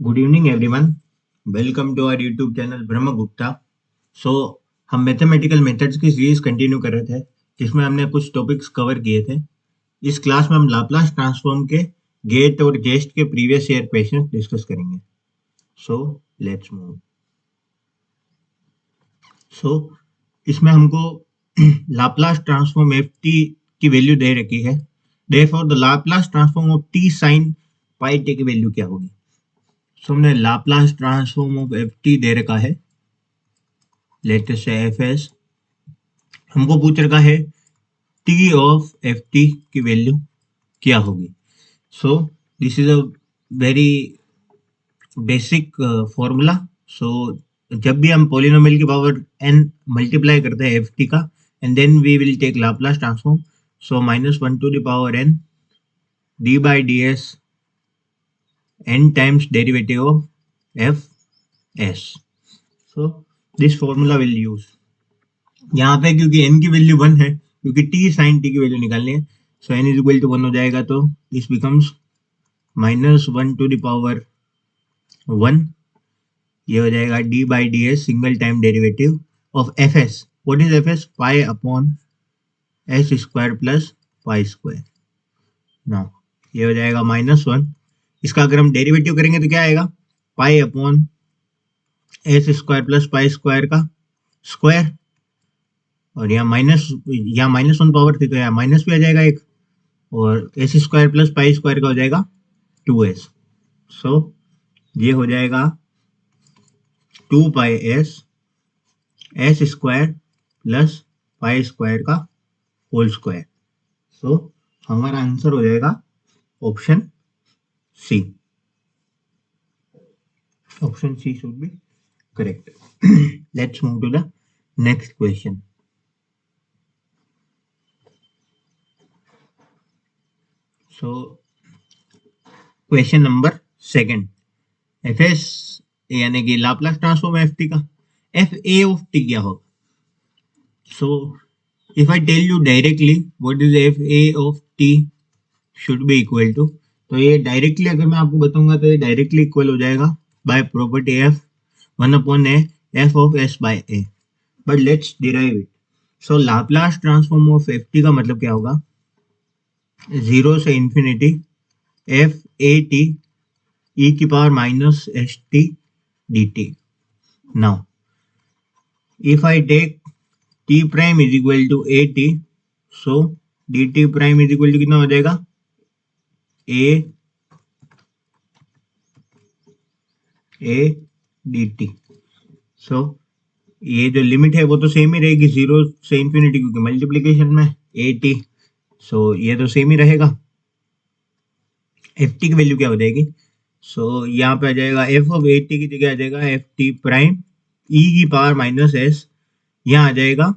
Good evening everyone. Welcome to our YouTube channel Brahmagupta. So हम mathematical methods की series continue कर रहे थे जिसमें हमने कुछ टॉपिक्स कवर किए थे। इस क्लास में हम लाप्लास ट्रांसफॉर्म के गेट और गेस्ट के प्रीवियस ईयर क्वेश्चन डिस्कस करेंगे। So let's move. सो इसमें हमको लाप्लास ट्रांसफॉर्म एफ टी की वैल्यू दे रखी है। Therefore the Laplace transform of T sine pi T की वैल्यू क्या होगी। सो हमने Laplace transform of F T दे रखा है, लेट अस से एफ एस। हमको पूछ रखा है टी ऑफ एफ टी की वैल्यू क्या होगी। So this is a very basic formula. So जब भी हम पॉलिनोमियल की पावर n मल्टीप्लाई करते हैं एफ टी का and then we will take Laplace transform. So -1 to the power n d by ds n times derivative of f s. So this formula will use यहाँ पे क्योंकि n की value 1 है, क्योंकि t sin t की value निकालनी है, सो n is equal to 1 हो जाएगा। तो this becomes -1 to the power 1, ये हो जाएगा d by ds single time derivative of F S. What is F S? Pi upon S square plus pi square. Now ये हो जाएगा -1। इसका अगर हम डेरिवेटिव करेंगे तो क्या आएगा? Pi upon S square plus pi square का स्क्वायर, और यहाँ -1 पावर थी तो यहाँ माइनस भी आ जाएगा एक, और S square plus pi square का हो जाएगा 2s। सो ये हो जाएगा 2 pi S square plus pi square का होल स्क्वायर। सो हमारा आंसर हो जाएगा option C. Option C should be correct. Let's move to the next question. So question number 2, F S यानी कि लाप्लास ट्रांसफॉर्म एफ टी का F A of T क्या होगा। So if I tell you directly what is F A of T should be equal to, तो ये directly अगर मैं आपको बताऊंगा तो ये डायरेक्टली इक्वल हो जाएगा by property F 1 upon A F of S by A. But let's derive it. So Laplace transform of F T का मतलब क्या होगा? 0 से infinity F A T e की power minus S T D T. Now if I take t prime is equal to A T, so D T prime is equal to कितना हो जाएगा? A D T. सो ये जो limit है वो तो same ही रहेगी 0 से इंफिनिटी, क्योंकि मल्टीप्लीकेशन में ए टी, सो ये तो सेम ही रहेगा। एफ टी की वैल्यू क्या हो जाएगी? सो यहाँ पे आ जाएगा एफ ऑफ ए टी की जगह आ जाएगा एफ टी प्राइम ई की पावर माइनस एस, यहाँ आ जाएगा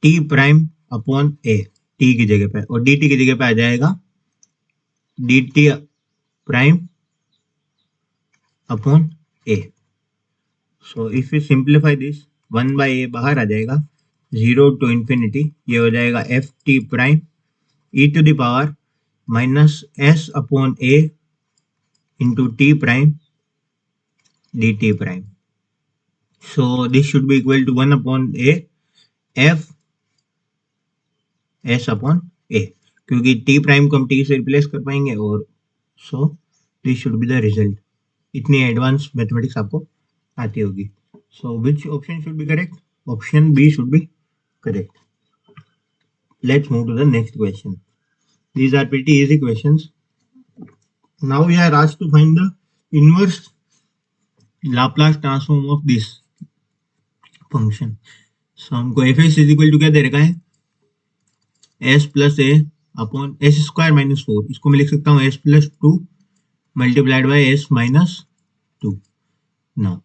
T prime upon A T की जगह पे, और डी टी की जगह पे आ जाएगा D T prime upon A. So if you simplify this 1 by A बाहर आ जाएगा, 0 टू इंफिनिटी, ये हो जाएगा F T prime E to the power minus S upon A into T prime D T prime. So this should be equal to 1 upon A F S upon A, क्योंकि T prime को हम T से replace कर पाएंगे, और so this should be the result. इतनी advance mathematics आपको आती होगी। So which option should be correct? Option B should be correct. Let's move to the next question. These are pretty easy questions. Now we are asked to find the inverse Laplace transform of this function. So हमको F S is equal to क्या दे रखा है? S plus A upon S square minus 4। इसको मैं लिख सकता हूँ S plus 2 multiplied by S minus 2। Now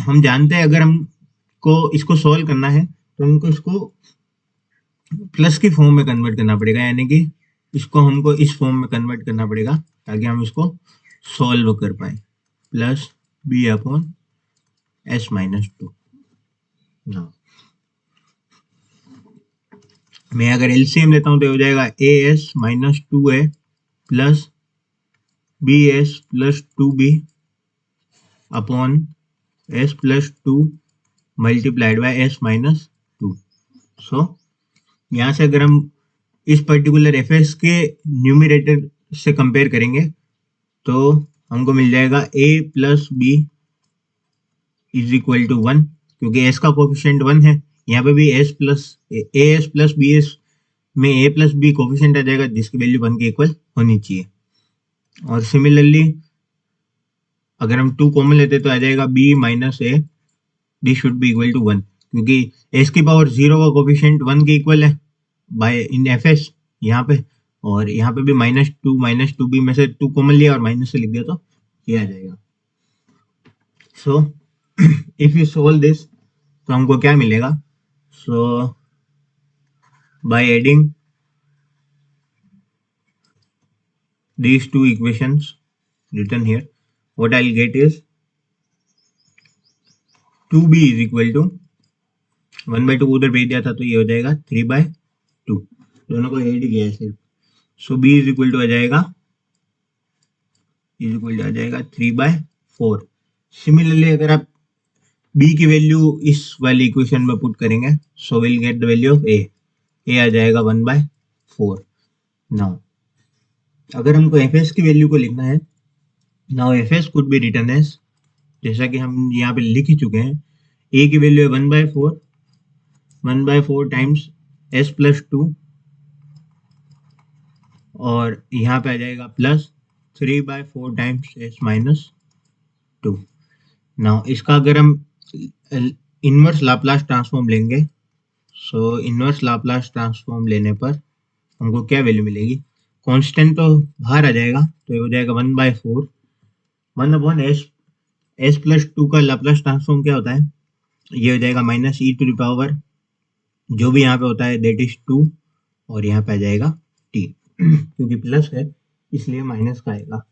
हम जानते हैं अगर हमको इसको सॉल्व करना है तो हमको इसको प्लस की फॉर्म में कन्वर्ट करना पड़ेगा, यानी कि इसको हमको इस फॉर्म में कन्वर्ट करना पड़ेगा ताकि हम इसको सॉल्व कर पाए। Plus B upon S minus 2। मैं अगर एलसीएम लेता हूं तो हो जाएगा A S minus 2 A plus B S plus two B upon S plus two multiplied by S minus two. So यहाँ से अगर हम इस पर्टिकुलर एफ एस के न्यूमिरेटर से कंपेयर करेंगे तो हमको मिल जाएगा a plus B is equal to 1, क्योंकि s का कोफिशिएंट 1 है। यहाँ पे भी s प्लस बी एस में a प्लस बी कोफिशिएंट आ जाएगा जिसकी वैल्यू 1 के इक्वल होनी चाहिए। और सिमिलरली अगर हम 2 कॉमन लेते तो आ जाएगा b minus A, this should be equal to 1, क्योंकि s की पावर 0 का कोफिशिएंट 1 के इक्वल है बाय इन एफ एस यहाँ पे, और यहाँ पे भी माइनस टू बी में से 2 कॉमन लिया और माइनस से लिख दिया तो ये आ जाएगा। So if you solve this तो हमको क्या मिलेगा? So by adding these two equations written here, what I'll get is 2b is equal to 1/2 उधर भेज दिया था तो ये हो जाएगा 3/2, दोनों को ऐड किया है सिर्फ। सो b इज इक्वल टू आ जाएगा 3/4। सिमिलरली अगर आप b की वैल्यू इस वाली इक्वेशन में पुट करेंगे so will get the value of a आ जाएगा 1/4। नाउ अगर हमको fs की वैल्यू को लिखना है, now fs could be written as, जैसा कि हम यहाँ पे लिख ही चुके हैं, a की वैल्यू है 1/4 टाइम्स s प्लस 2 और यहाँ पे आ जाएगा plus 3/4 times s minus 2। Now इसका अगर हम इनवर्स लाप्लास ट्रांसफॉर्म लेंगे, सो इनवर्स लाप्लास ट्रांसफॉर्म लेने पर हमको क्या वैल्यू मिलेगी? कांस्टेंट तो बाहर आ जाएगा तो ये हो जाएगा 1/4 1/s प्लस 2 का लाप्लास ट्रांसफॉर्म क्या होता है? ये हो जाएगा minus E to the power जो भी यहाँ पे होता है दैट इज 2 और यहाँ पे आ जाएगा t क्योंकि प्लस है इसलिए माइनस का आएगा।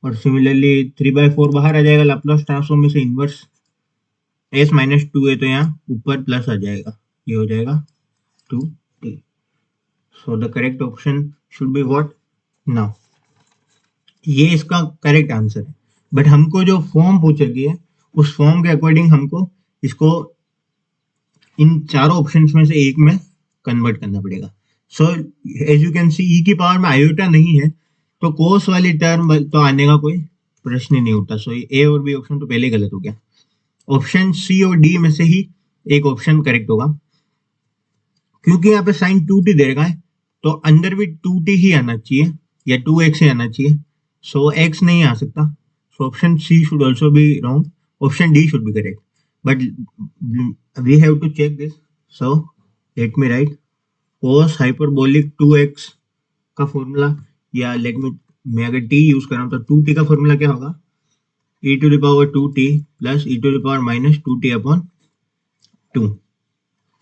और सिमिलरली 3/4 बाहर आ जाएगा लाप्लास ट्रांसफॉर्म में से, इनवर्स s माइनस 2 है तो यहाँ ऊपर प्लस आ जाएगा, ये हो जाएगा 2t। So the correct option should be what? Now ये इसका करेक्ट आंसर है, बट हमको जो फॉर्म पूछ रही है उस फॉर्म के अकॉर्डिंग हमको इसको इन चारों ऑप्शंस में से एक में कन्वर्ट करना पड़ेगा। So as you can see E की पावर में आयोटा नहीं है तो कोस वाली टर्म तो आने का कोई प्रश्न ही नहीं उठता। सो ए और बी ऑप्शन तो पहले गलत हो गया। ऑप्शन सी और डी में से ही एक ऑप्शन करेक्ट होगा, क्योंकि यहाँ पे साइन 2t दे रखा है तो अंदर भी 2t ही आना चाहिए या 2x ही आना चाहिए। सो x नहीं आ सकता, so option C should also be wrong, option D should be correct, but we have to check this. So let me write cos hyperbolic 2x का फॉर्मूला, या लेट मी, मैं अगर t यूज कर रहा हूँ तो 2t का formula क्या होगा? e to the power 2t plus e to the power minus 2t upon 2।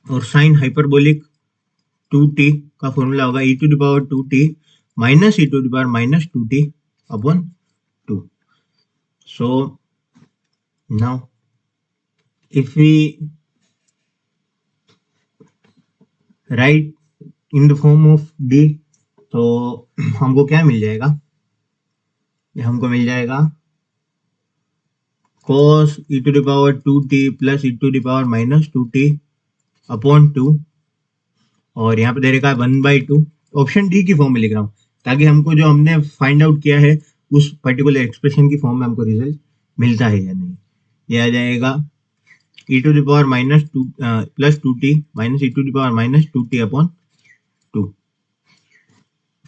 और साइन हाइपरबोलिक 2t का फॉर्मूला होगा e to the power 2t minus e to the power minus 2t upon 2। So now if we write in the form of d तो हमको क्या मिल जाएगा? हमको मिल जाएगा cos e to the power 2t plus e to the power minus 2t upon 2 और यहाँ पे दे रखा है 1/2। ऑप्शन डी की फॉर्म में लिख रहा हूँ ताकि हमको जो हमने फाइंड आउट किया है उस पर्टिकुलर एक्सप्रेशन की फॉर्म में हमको रिजल्ट मिलता है या नहीं। ये आ जाएगा e to the power minus 2 plus 2t minus e to the power minus 2t upon 2।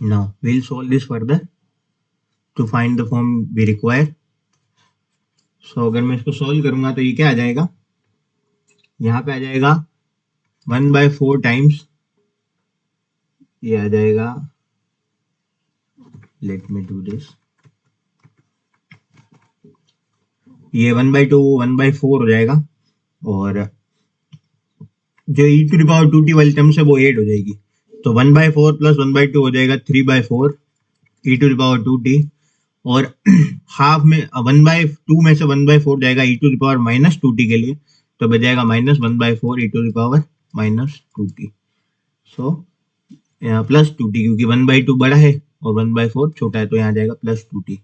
Now we'll solve this further to find the form we require. So अगर मैं इसको सॉल्व करूंगा तो ये क्या आ जाएगा? यहाँ पे आ जाएगा 1/4 टाइम्स, ये आ जाएगा, लेट मी डू दिस, ये 1/2 1/4 हो जाएगा और जो e to the power 2t वाली टर्म से वो ऐड हो जाएगी तो 1/4 प्लस 1/2 हो जाएगा 3/4 e to the power 2t और हाफ में 1/2 में से 1/4 जाएगा e to the power minus 2t के लिए तो बच minus 1/4 e to the power minus 2t। So यहाँ प्लस 2t क्योंकि 1/2 बड़ा है और 1/4 छोटा है तो यहाँ जाएगा प्लस 2t।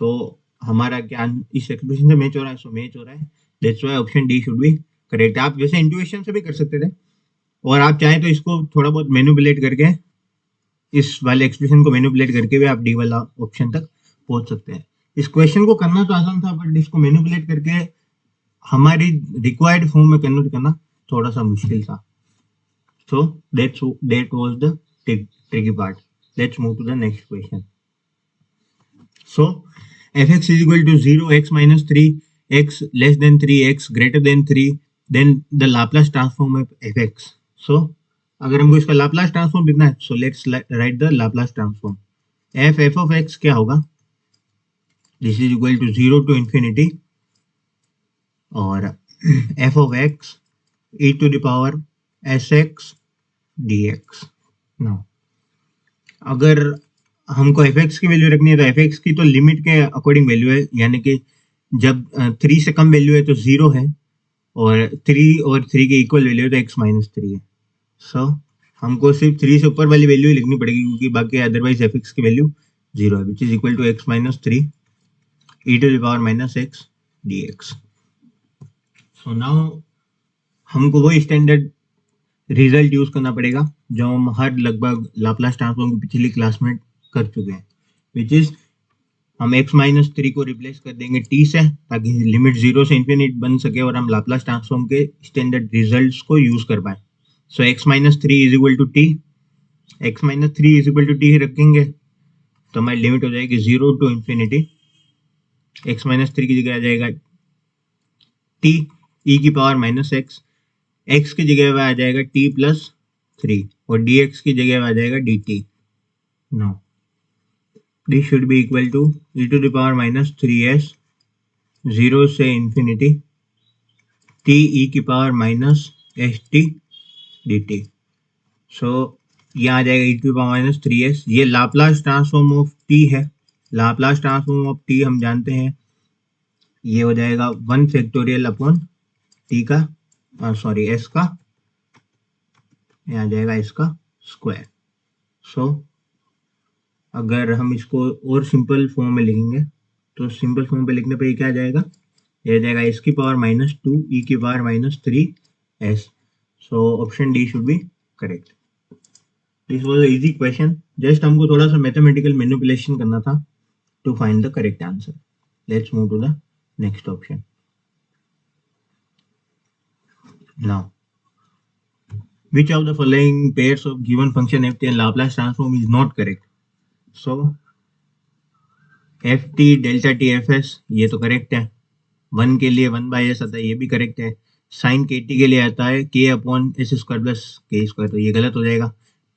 सो हमारा क्या इस एक्सप्रेशन से मैच हो रहा है, सो मैच हो रहा है, that's why option D should be correct. आप जैसे इंट्यूशन से भी कर सकते थे, और आप चाहें तो इसको थोड़ा बहुत मैनिपुलेट करके, इस वाले एक्सप्रेशन को मैनिपुलेट करके भी आप डी वाला ऑप्शन तक पहुंच सकते हैं। इस क्वेश्चन को करना तो आसान था, बट इसको मैनिपुलेट करके हमारी रिक्वायर्ड फॉर्म में कन्वर्ट करना थोड़ा सा मुश्किल था। सो that was the tricky part. Let's move to the next question. So fx is equal to 0, x minus 3, x less than 3, x greater than 3, then the Laplace transform of fx. So अगर हमको इसका Laplace transform लिखना है, so let's write the Laplace transform. F of X क्या होगा, this is equal to 0 to infinity, और F of X e to the power sx dx। Now अगर हमको fx की वैल्यू रखनी है, तो fx की तो लिमिट के अकॉर्डिंग वैल्यू है, यानी कि जब 3 से कम वैल्यू है तो 0 है, और 3 और 3 के इक्वल वैल्यू है तो x माइनस 3 है। सो हमको सिर्फ 3 से ऊपर वाली वैल्यू ही लिखनी पड़ेगी, क्योंकि बाकी अदरवाइज fx की वैल्यू 0 है, which is equal to x minus 3 e to the power minus x dx। So now हमको वो स्टैंडर्ड रिजल्ट यूज करना पड़ेगा जो हम हर लगभग लाप्लास ट्रांसफॉर्म की पिछली क्लास में कर चुके हैं, विच इज हम x माइनस 3 को रिप्लेस कर देंगे t से, ताकि लिमिट 0 से इन्फिनिट बन सके और हम लाप्लास ट्रांसफॉर्म के स्टैंडर्ड रिजल्ट्स को यूज कर पाए। So x minus 3 is equal to t, x minus 3 is equal to t रखेंगे तो हमारी लिमिट हो जाएगी 0 टू इन्फिनिटी, x माइनस 3 की जगह आ जाएगा t e की पावर माइनस x, x की जगह पे आ जाएगा t प्लस 3, और dx की जगह पे आ जाएगा dt। No this should be equal to e to the power minus 3s 0 से इंफिनिटी t e की power minus st dt। So यहाँ आ जाएगा e to the power minus 3s, ये लाप्लास ट्रांसफॉर्म ऑफ t है। Laplace transform of t हम जानते हैं, ये हो जाएगा 1 फैक्टोरियल अपॉन t का सॉरी s का, यहाँ आ जाएगा s का स्क्वायर। सो अगर हम इसको और सिंपल फॉर्म में लिखेंगे, तो सिंपल फॉर्म पे लिखने पे ये क्या आ जाएगा, ये आ जाएगा s की पावर माइनस 2 e की power minus 3s। So option D should be correct. This was easy question, just हमको थोड़ा सा मैथमेटिकल मैनिपुलेशन करना था to find the correct answer. Let's move to the next option. Now, which of the following pairs of given function ft and Laplace transform is not correct? So, ft delta t fs ये तो correct है, 1 के लिए 1 by S आता है, ये भी correct है। साइन के टी के लिए आता है k upon S square plus के स्क्वायर, तो ये गलत हो जाएगा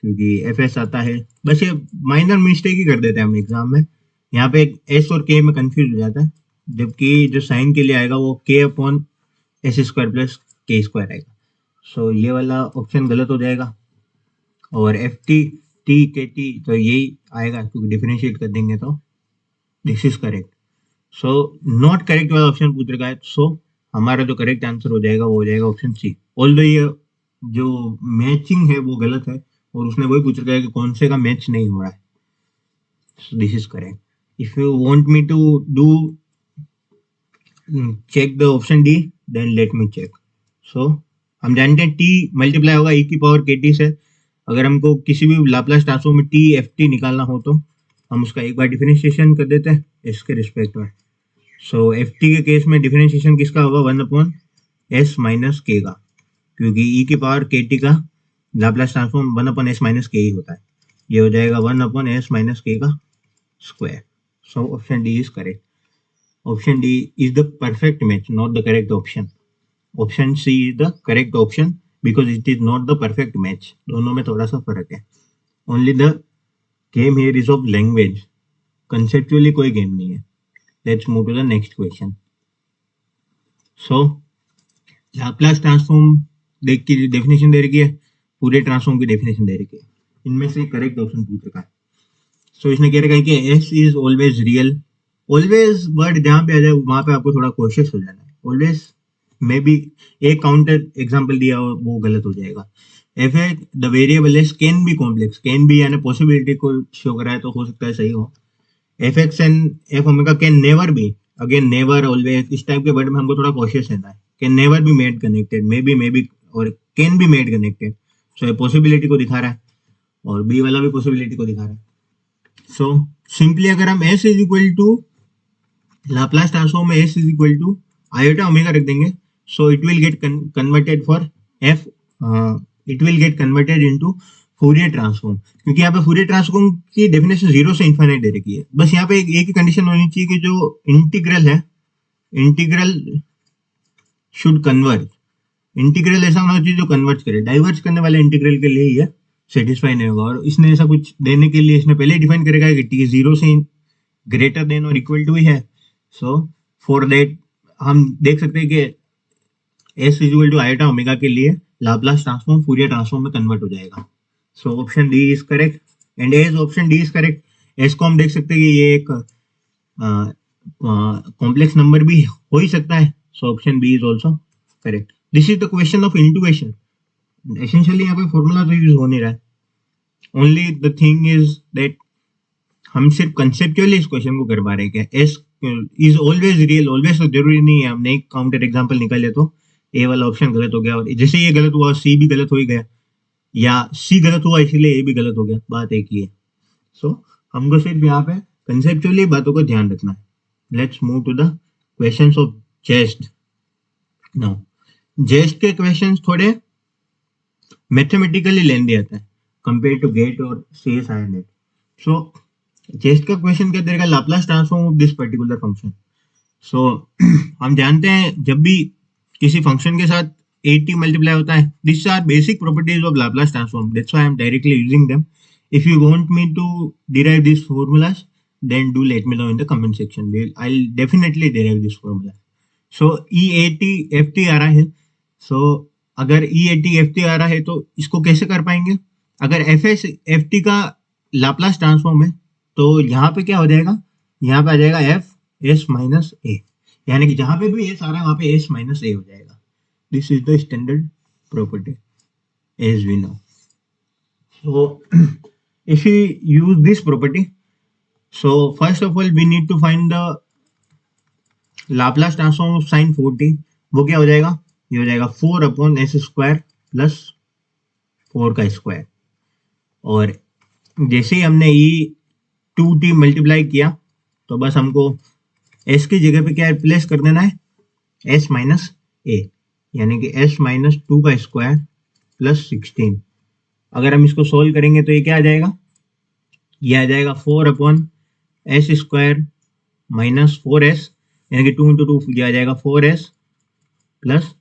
क्योंकि एफ एस आता है। बस ये माइनर मिस्टेक ही कर देते हैं हम एग्जाम में, यहाँ पे एस और के में कंफ्यूज हो जाता है, जबकि जो साइन के लिए आएगा वो k upon S square plus के स्क्वायर आएगा। सो ये वाला ऑप्शन गलत हो जाएगा, और एफ टी टी के टी तो यही आएगा क्योंकि डिफरेंशिएट कर देंगे तो this is correct. So not correct वाला ऑप्शन पूछ रखा है, सो हमारा जो करेक्ट आंसर हो जाएगा वो हो जाएगा ऑप्शन सी। ऑल्दो ये जो मैचिंग है वो गलत है, और उसने वही पूछ रखा है कि कौन से का मैच नहीं हो रहा है। So this is correct. If you want me to do check the option D, then let me check. So हम जानते हैं t मल्टीप्लाई होगा e की पावर के टी से। अगर हमको किसी भी लाप्लास ट्रांसफॉर्म में t एफ टी निकालना हो तो हम उसका एक बार डिफरेंशिएशन कर देते हैं इसके रिस्पेक्ट में। सो एफ टी के केस में डिफरेंशिएशन किसका होगा, 1 अपॉन एस माइनस के का, क्योंकि e की पावर के टी का Laplace transform 1 upon S minus के ही होता है। ये हो जाएगा 1 अपॉन एस माइनस के का स्क्वायर। So option D is correct. Option D is the perfect match, not the correct option. Option C is the correct option because it is not the perfect match. दोनों में थोड़ा सा फर्क है। Only the game here is of language, conceptually कोई game नहीं है। Let's move to the next question. So Laplace transform देख की डेफिनेशन दे रखी है, पूरे ट्रांसफॉर्म की डेफिनेशन दे रखी है, इनमें से करेक्ट ऑप्शन पूछ रखा है। सो इसने कह रखा है कि S is always real. Always word जहाँ पे आ जाए वहां पे आपको थोड़ा कोशिश हो जाना है। ऑलवेज मे बी एक काउंटर एग्जांपल दिया हो वो गलत हो जाएगा। F A the variable S can be complex, can be यानी पॉसिबिलिटी को शो करा है तो हो सकता है सही हो। F x and F omega can never be, again never always इस टाइप के वर्ड में हमको थोड़ा कॉशियस रहना है। Can never be made connected, may be और कैन बी मेड कनेक्टेड। सो ये पॉसिबिलिटी को दिखा रहा है और बी वाला भी पॉसिबिलिटी को दिखा रहा है। सो सिंपली अगर हम s is equal to Laplace transform में s is equal to iota omega रख देंगे, so it will get converted for f, it will get converted into Fourier transform. क्योंकि यहाँ पे फूरियर ट्रांसफॉर्म की डेफिनेशन 0 से इन्फिनिट दे रखी है, बस यहाँ पे एक ही कंडीशन होनी चाहिए कि जो इंटीग्रल है, इंटीग्रल शुड कन्वर्ज, इंटीग्रल ऐसा होना चाहिए जो कन्वर्ज करे। डाइवर्ज करने वाले इंटीग्रल के लिए ही है सेटिस्फाई नहीं होगा। और इसने ऐसा कुछ देने के लिए इसने पहले ही डिफाइन करेगा कि टी 0 से ग्रेटर देन और इक्वल टू ही है। सो फॉर दैट हम देख सकते हैं कि S equal to iota omega के लिए लाप्लास ट्रांसफॉर्म फूरियर ट्रांसफॉर्म में कन्वर्ट हो जाएगा। So option D is correct and as option D is correct. S को हम देख सकते हैं कि ये एक कॉम्प्लेक्स नंबर भी हो ही सकता है। So option B is also correct. This is the question of intuition. Essentially यहाँ पे फॉर्मूला तो यूज हो नहीं रहा है, only the thing is that हम सिर्फ कंसेप्चुअली इस क्वेश्चन को कर पा रहे हैं। क्या S is always real, always तो जरूरी नहीं है। हमने एक काउंटर एग्जांपल निकाले तो ए वाला ऑप्शन गलत हो गया और जैसे ये गलत हुआ सी भी गलत हो ही गया, या सी गलत हुआ इसीलिए ए भी गलत हो गया, बात एक ही है। सो हमको सिर्फ यहाँ पे कंसेप्चुअली बातों का ध्यान रखना है। Let's move to the questions of JEST now. JEST के क्वेश्चंस थोड़े मैथमेटिकली लेंदी आता है कंपेयर टू गेट और सीएस आईएनएट। सो जेस्ट का क्वेश्चन क्या देगा, Laplace transform of this particular function. So हम जानते हैं जब भी किसी फंक्शन के साथ 80 मल्टीप्लाई होता है, this are basic properties of Laplace transform, that's why I am directly using them. If you want me to derive these formulas then do let me know in the comment section, I'll definitely derive this formula. So EAT FT आ रहा है, so अगर EAT FT आ रहा है तो इसको कैसे कर पाएंगे। अगर FS FT का लाप्लास ट्रांसफॉर्म है तो यहाँ पे क्या हो जाएगा, यहाँ पे आ जाएगा एफ एस माइनस ए, यानी कि जहां पे भी एस आ रहा है वहां पे एस माइनस ए हो जाएगा। This is the standard property as we know. So if you use this property, so first of all we need to find the Laplace transform of sine 4t। वो क्या हो जाएगा, ये हो जाएगा 4 upon S square plus 4 का square. और जैसे ही हमने ई 2t मल्टीप्लाई किया तो बस हमको s की जगह पे क्या रिप्लेस कर देना है, s माइनस ए, यानी कि s माइनस 2 का स्क्वायर प्लस 16। अगर हम इसको सोल्व करेंगे तो ये क्या आ जाएगा, ये आ जाएगा 4 upon S square minus 4s, यानी कि 2 इंटू 2 ये आ जाएगा 4s प्लस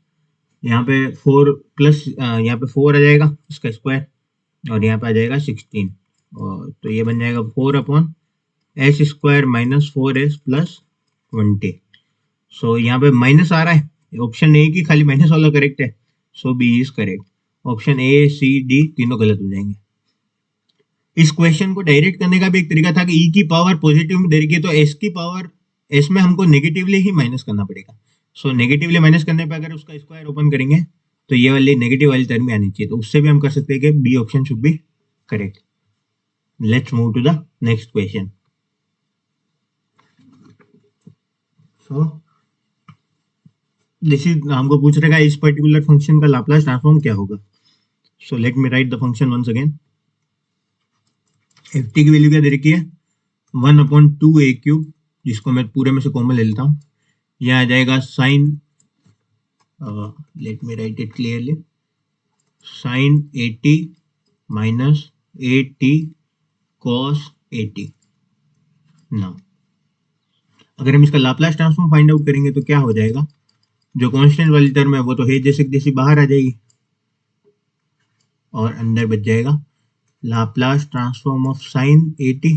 यहाँ पे 4 प्लस यहाँ पे 4 आ जाएगा इसका स्क्वायर और यहाँ पे आ जाएगा 16। और तो ये बन जाएगा 4 upon S square minus 4s plus 20। सो यहाँ पे माइनस आ रहा है, ऑप्शन ए की खाली माइनस वाला करेक्ट है, so B is correct. Option A C D तीनों गलत हो जाएंगे। इस क्वेश्चन को डायरेक्ट करने का भी एक तरीका था कि ई की पावर पॉजिटिव में दे रखी है तो एस की पावर, एस में हमको नेगेटिवली ही माइनस करना पड़ेगा। सो नेगेटिवली माइनस करने पे अगर उसका स्क्वायर ओपन करेंगे तो ये वाली नेगेटिव वाली टर्म भी आनी चाहिए, तो उससे भी हम कर सकते हैं कि B option should be correct. Let's move to the next question. So this is, हमको पूछ रहा है इस पर्टिकुलर फंक्शन का लाप्लास ट्रांसफॉर्म क्या होगा। So let me write the function once again. F T की वैल्यू क्या दे रखी है, 1 अपॉन 2a क्यूब, जिसको मैं पूरे में से कॉमन ले लेता हूँ। यह आ जाएगा sine, let me write it clearly, sine 80 minus 8t cos 80। Now अगर हम इसका लाप्लास ट्रांसफॉर्म फाइंड आउट करेंगे तो क्या हो जाएगा, जो कांस्टेंट वाली टर्म है वो तो है जैसे जैसी बाहर आ जाएगी और अंदर बच जाएगा Laplace transform of sine 80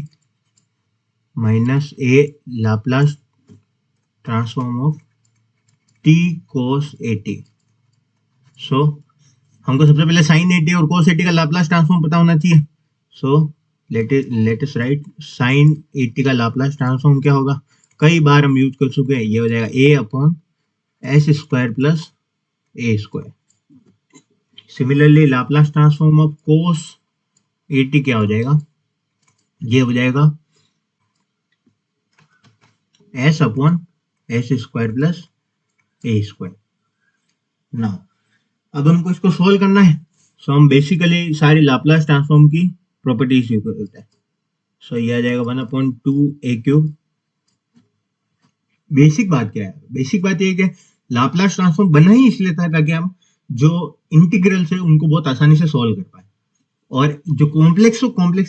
minus a Laplace transform of t cos 80। So हमको सबसे पहले साइन 80 और कोस 80 का लाप्लास ट्रांसफॉर्म पता होना चाहिए। So let us write sine 80 का लाप्लास ट्रांसफॉर्म क्या होगा, कई बार हम यूज कर चुके हैं, ये हो जाएगा a upon S square plus A square. Similarly Laplace transform of cos 80 क्या हो जाएगा, ये हो जाएगा S upon S square plus ए स्क्वायर। नाउ अब हमको इसको सोल्व करना है, सो हम बेसिकली सारी लाप्लास ट्रांसफॉर्म की प्रॉपर्टीज यूज करते हैं। सो ये आ जाएगा 1/2a³। बेसिक बात क्या है, बेसिक बात ये है कि लाप्लास ट्रांसफॉर्म बना ही इसलिए था ताकि हम जो इंटीग्रल्स है उनको बहुत आसानी से सोल्व कर पाए, और जो कॉम्प्लेक्स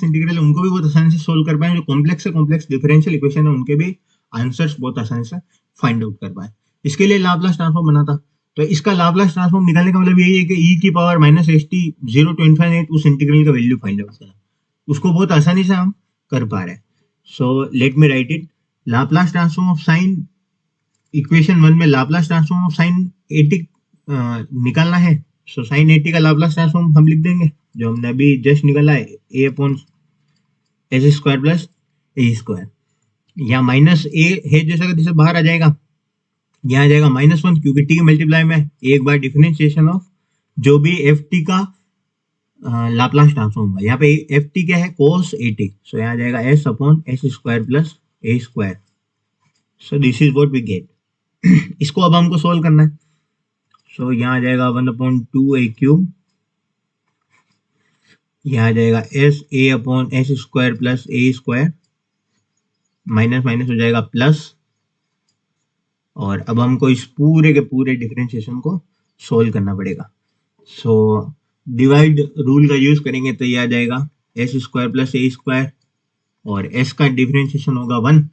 इंटीग्रल है उनको भी बहुत आसानी से सोल्व कर पाए, जो कॉम्प्लेक्स से कॉम्प्लेक्स डिफरेंशियल इक्वेशन है उनके भी आंसर्स बहुत आसानी से फाइंड आउट कर पाए। इसके लिए लाप्लास ट्रांसफॉर्म बना था। तो इसका लाप्लास ट्रांसफॉर्म निकालने का मतलब यही है कि e की power minus S T 0 to ∞ उस इंटीग्रल का वैल्यू फाइंड आउट करना, उसको बहुत आसानी से हम कर पा रहे हैं। सो let me write it. Laplace transform of sign, equation 1 में लाप्लास ट्रांसफॉर्म ऑफ साइन 80 निकालना है। सो साइन 80 का लाप्लास ट्रांसफॉर्म हम लिख देंगे जो हमने अभी जस्ट निकाला है, ए अपॉन एस स्क्वायर प्लस ए स्क्वायर। या माइनस ए है जैसा का जैसे बाहर आ जाएगा, यहाँ आ जाएगा -1 क्योंकि टी मल्टीप्लाई में एक बार डिफरेंशिएशन ऑफ जो भी एफ टी का लाप्लास ट्रांसफॉर्म होगा। यहाँ पे एफ टी क्या है, कोस ए टी। सो यहाँ आ जाएगा S upon S square plus A square. So this is what we get. इसको अब हमको सोल्व करना है। सो यहाँ आ जाएगा 1/2a³। यहाँ आ जाएगा S A upon S square plus A square, minus minus हो जाएगा प्लस, और अब हमको इस पूरे के पूरे डिफरेंशिएशन को सोल्व करना पड़ेगा। सो डिवाइड रूल का यूज करेंगे तो ये आ जाएगा एस स्क्वायर प्लस ए स्क्वायर, और एस का डिफरेंशिएशन होगा 1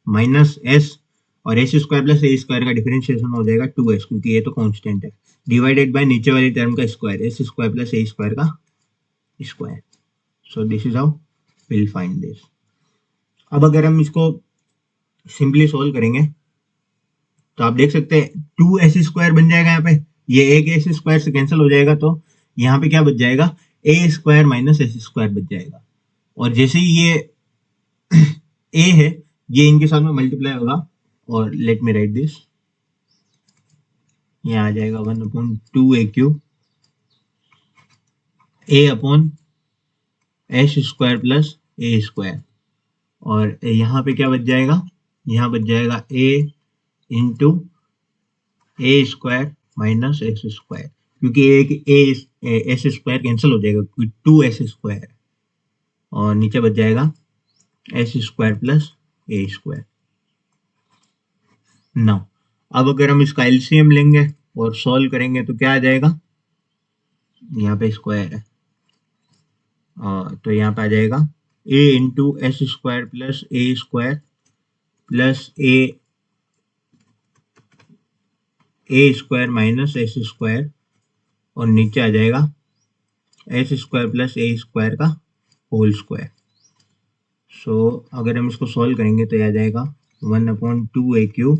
माइनस एस, और एस स्क्वायर प्लस ए स्क्वायर का डिफरेंशिएशन हो जाएगा 2s क्योंकि ये तो कांस्टेंट है, डिवाइडेड बाय नीचे वाली टर्म का स्क्वायर, एस स्क्वायर प्लस ए स्क्वायर का स्क्वायर। So this is how will find this. अब अगर हम इसको सिंपली सोल्व करेंगे तो आप देख सकते हैं 2s स्क्वायर बन जाएगा, यहाँ पे ये एक एस स्क्वायर से कैंसिल हो जाएगा, तो यहाँ पे क्या बच जाएगा, ए स्क्वायर माइनस एस स्क्वायर बच जाएगा। और जैसे ही ये ए है ये इनके साथ में मल्टीप्लाई होगा, और लेट मी राइट दिस, यहाँ आ जाएगा 1/2a³ ए अपॉन एस स्क्वायर प्लस ए स्क्वायर, और यहाँ पे क्या बच जाएगा, यहाँ बच जाएगा ए इंटू ए स्क्वायर माइनस एक्स स्क्वायर, क्योंकि एक ए एस स्क्वायर कैंसिल हो जाएगा क्योंकि 2s स्क्वायर, और नीचे बच जाएगा एस स्क्वायर प्लस ए स्क्वायर। नाउ अब अगर हम इसका एलसीएम लेंगे और सॉल्व करेंगे तो क्या आ जाएगा, यहाँ पे स्क्वायर है, तो यहाँ पे आ जाएगा ए इंटू एस स्क्वायर प्लस ए स्क्वायर प्लस ए स्क्वायर माइनस एस स्क्वायर, और नीचे आ जाएगा एस स्क्वायर प्लस ए स्क्वायर का होल स्क्वायर। सो अगर हम इसको सॉल्व करेंगे तो यह आ जाएगा 1/2a³।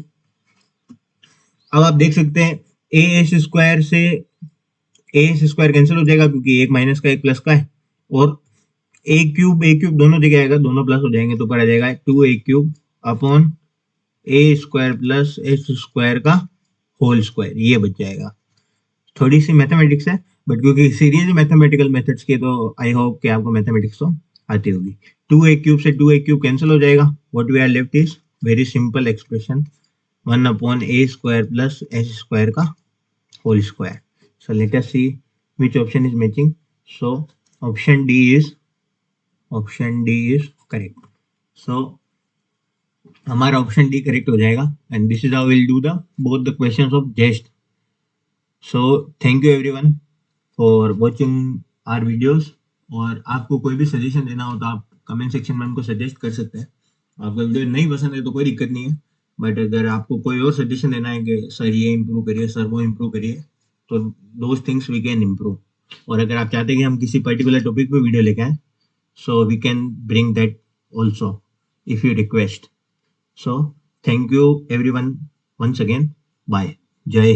अब आप देख सकते हैं ए एस स्क्वायर से ए एस स्क्वायर कैंसिल हो जाएगा क्योंकि एक माइनस का एक प्लस का है, और ए क्यूब दोनों जगह आएगा, दोनों प्लस हो जाएंगे तो ऊपर आ जाएगा 2a³ अपॉन ए स्क्वायर प्लस एस स्क्वायर का होल स्क्वायर, ये बच जाएगा। थोड़ी सी मैथमेटिक्स है बट क्योंकि सीरीज मैथमेटिकल मेथड्स के, तो आई होप कि आपको मैथमेटिक्स तो आती होगी। 2a³ से 2a³ कैंसिल हो जाएगा, what we are left is very simple expression 1/a square plus s square का whole square. So let us see which option is matching. So option D is correct. So हमारा option D correct हो जाएगा, and this is how we'll do the both the questions of JEST. So thank you everyone for watching our videos, और आपको कोई भी suggestion देना हो तो आप कमेंट सेक्शन में हमको सजेस्ट कर सकते हैं। आपको वीडियो नहीं पसंद है तो कोई दिक्कत नहीं है, बट अगर आपको कोई और सजेशन देना है कि सर ये इम्प्रूव करिए, सर वो इम्प्रूव करिए, तो those things we can improve. और अगर आप चाहते हैं कि हम किसी पर्टिकुलर टॉपिक पे वीडियो लेके आए, so we can bring that also if you request. So thank you everyone once again. Bye. Jai Hind.